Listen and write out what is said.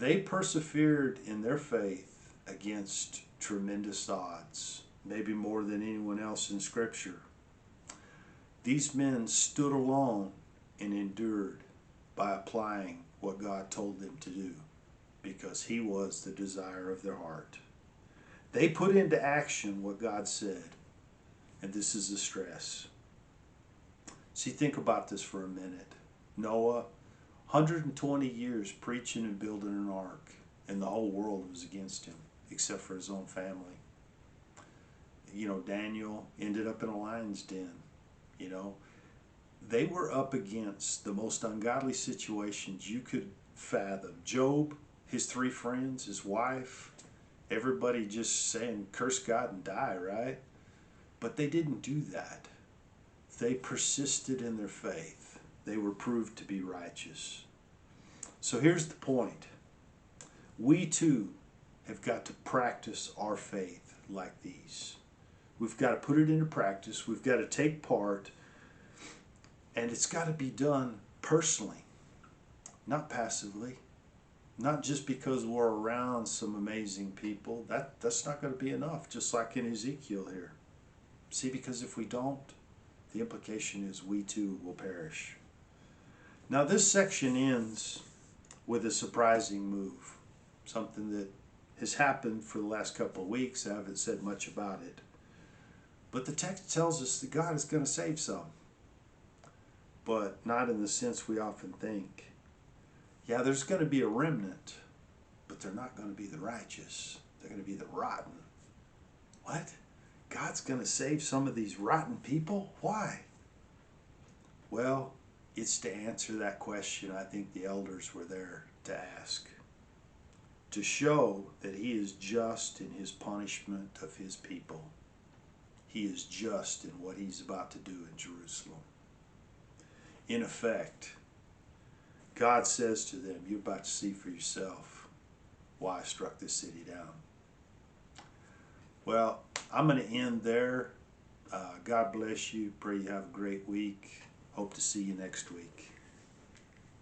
They persevered in their faith against tremendous odds, maybe more than anyone else in Scripture. These men stood alone and endured by applying what God told them to do, because He was the desire of their heart. They put into action what God said, and this is the stress. See, think about this for a minute. Noah, 120 years preaching and building an ark, and the whole world was against him, except for his own family. You know, Daniel ended up in a lion's den. You know, they were up against the most ungodly situations you could fathom. Job, his 3 friends, his wife, everybody just saying, curse God and die, right? But they didn't do that. They persisted in their faith. They were proved to be righteous. So here's the point. We too have got to practice our faith like these. We've got to put it into practice. We've got to take part. And it's got to be done personally, not passively. Not just because we're around some amazing people. That's not going to be enough, just like in Ezekiel here. See, because if we don't, the implication is we too will perish. Now this section ends with a surprising move. Something that has happened for the last couple of weeks. I haven't said much about it. But the text tells us that God is going to save some. But not in the sense we often think. Yeah, there's going to be a remnant, but they're not going to be the righteous. They're going to be the rotten. What? God's going to save some of these rotten people? Why? Well, it's to answer that question I think the elders were there to ask. To show that He is just in His punishment of His people. He is just in what He's about to do in Jerusalem. In effect, God says to them, you're about to see for yourself why I struck this city down. Well, I'm going to end there. God bless you. Pray you have a great week. Hope to see you next week.